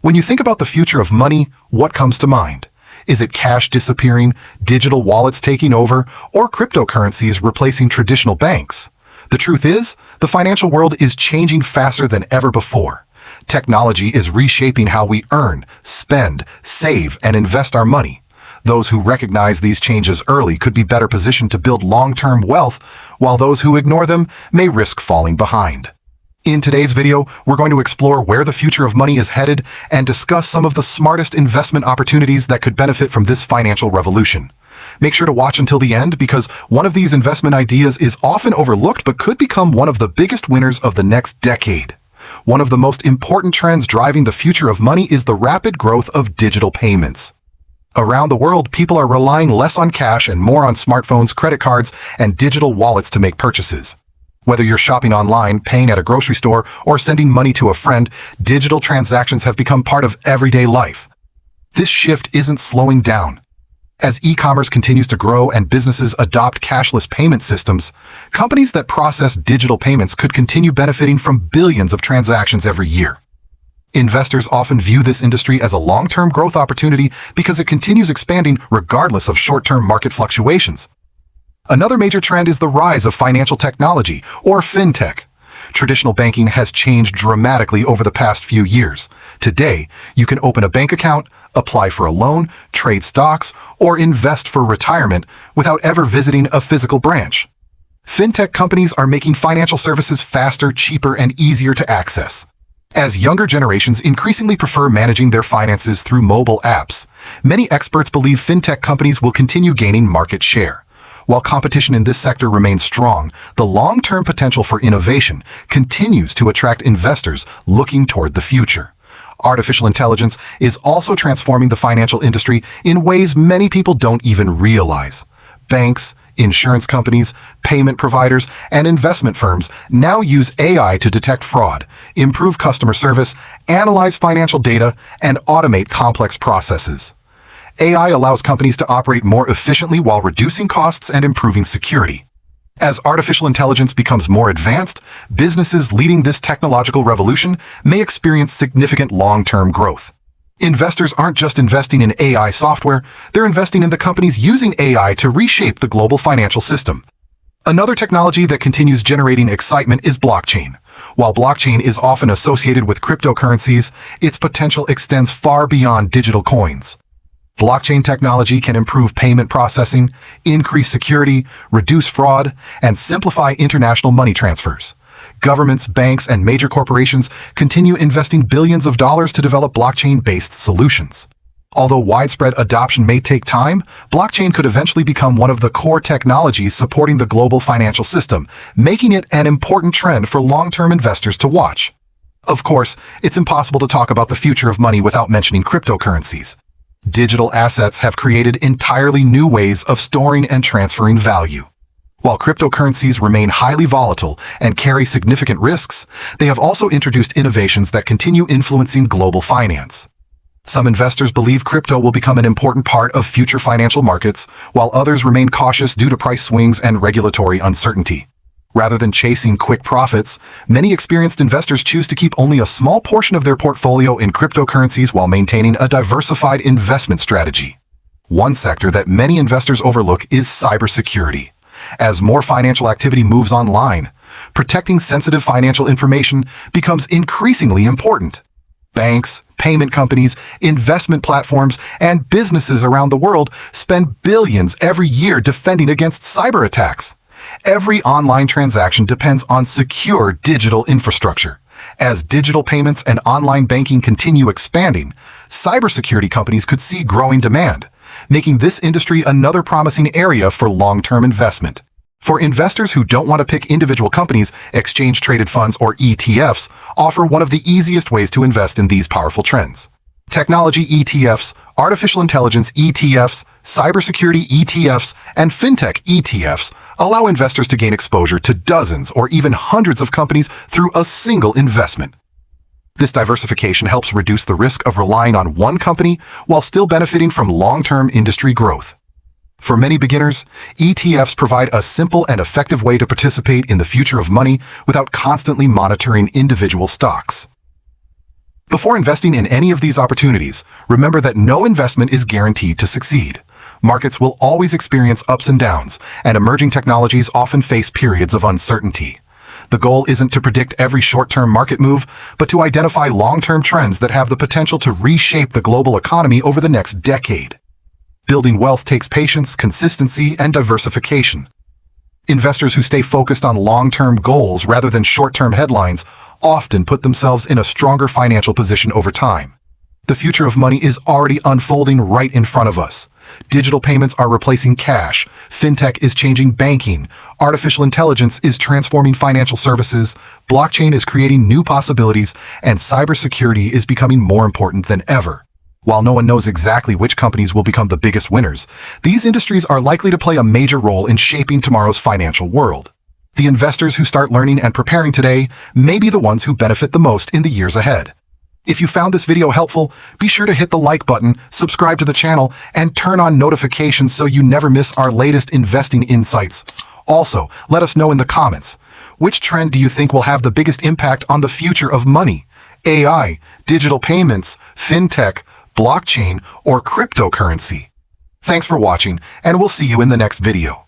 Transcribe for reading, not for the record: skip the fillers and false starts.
When you think about the future of money, what comes to mind? Is it cash disappearing, digital wallets taking over, or cryptocurrencies replacing traditional banks? The truth is, the financial world is changing faster than ever before. Technology is reshaping how we earn, spend, save, and invest our money. Those who recognize these changes early could be better positioned to build long-term wealth, while those who ignore them may risk falling behind. In today's video, we're going to explore where the future of money is headed and discuss some of the smartest investment opportunities that could benefit from this financial revolution. Make sure to watch until the end because one of these investment ideas is often overlooked but could become one of the biggest winners of the next decade. One of the most important trends driving the future of money is the rapid growth of digital payments. Around the world, people are relying less on cash and more on smartphones, credit cards, and digital wallets to make purchases. Whether you're shopping online, paying at a grocery store, or sending money to a friend, digital transactions have become part of everyday life. This shift isn't slowing down. As e-commerce continues to grow and businesses adopt cashless payment systems, companies that process digital payments could continue benefiting from billions of transactions every year. Investors often view this industry as a long-term growth opportunity because it continues expanding regardless of short-term market fluctuations. Another major trend is the rise of financial technology, or Fintech. Traditional banking has changed dramatically over the past few years. Today, you can open a bank account, apply for a loan, trade stocks, or invest for retirement without ever visiting a physical branch. Fintech companies are making financial services faster, cheaper, and easier to access. As younger generations increasingly prefer managing their finances through mobile apps, many experts believe fintech companies will continue gaining market share. While competition in this sector remains strong, the long-term potential for innovation continues to attract investors looking toward the future. Artificial intelligence is also transforming the financial industry in ways many people don't even realize. Banks, insurance companies, payment providers, and investment firms now use AI to detect fraud, improve customer service, analyze financial data, and automate complex processes. AI allows companies to operate more efficiently while reducing costs and improving security. As artificial intelligence becomes more advanced, businesses leading this technological revolution may experience significant long-term growth. Investors aren't just investing in AI software, they're investing in the companies using AI to reshape the global financial system. Another technology that continues generating excitement is blockchain. While blockchain is often associated with cryptocurrencies, its potential extends far beyond digital coins. Blockchain technology can improve payment processing, increase security, reduce fraud, and simplify international money transfers. Governments, banks, and major corporations continue investing billions of dollars to develop blockchain-based solutions. Although widespread adoption may take time, blockchain could eventually become one of the core technologies supporting the global financial system, making it an important trend for long-term investors to watch. Of course, it's impossible to talk about the future of money without mentioning cryptocurrencies. Digital assets have created entirely new ways of storing and transferring value. While cryptocurrencies remain highly volatile and carry significant risks, they have also introduced innovations that continue influencing global finance. Some investors believe crypto will become an important part of future financial markets, while others remain cautious due to price swings and regulatory uncertainty. Rather than chasing quick profits, many experienced investors choose to keep only a small portion of their portfolio in cryptocurrencies while maintaining a diversified investment strategy. One sector that many investors overlook is cybersecurity. As more financial activity moves online, protecting sensitive financial information becomes increasingly important. Banks, payment companies, investment platforms, and businesses around the world spend billions every year defending against cyber attacks. Every online transaction depends on secure digital infrastructure. As digital payments and online banking continue expanding, cybersecurity companies could see growing demand, making this industry another promising area for long-term investment. For investors who don't want to pick individual companies, exchange-traded funds or ETFs offer one of the easiest ways to invest in these powerful trends. Technology ETFs, artificial intelligence ETFs, cybersecurity ETFs, and fintech ETFs allow investors to gain exposure to dozens or even hundreds of companies through a single investment. This diversification helps reduce the risk of relying on one company while still benefiting from long-term industry growth. For many beginners, ETFs provide a simple and effective way to participate in the future of money without constantly monitoring individual stocks. Before investing in any of these opportunities, remember that no investment is guaranteed to succeed. Markets will always experience ups and downs, and emerging technologies often face periods of uncertainty. The goal isn't to predict every short-term market move, but to identify long-term trends that have the potential to reshape the global economy over the next decade. Building wealth takes patience, consistency, and diversification. Investors who stay focused on long-term goals rather than short-term headlines often put themselves in a stronger financial position over time. The future of money is already unfolding right in front of us. Digital payments are replacing cash, fintech is changing banking, artificial intelligence is transforming financial services, blockchain is creating new possibilities, and cybersecurity is becoming more important than ever. While no one knows exactly which companies will become the biggest winners, these industries are likely to play a major role in shaping tomorrow's financial world. The investors who start learning and preparing today may be the ones who benefit the most in the years ahead. If you found this video helpful, be sure to hit the like button, subscribe to the channel, and turn on notifications so you never miss our latest investing insights. Also, let us know in the comments, which trend do you think will have the biggest impact on the future of money? AI, digital payments, fintech, blockchain, or cryptocurrency? Thanks for watching, and we'll see you in the next video.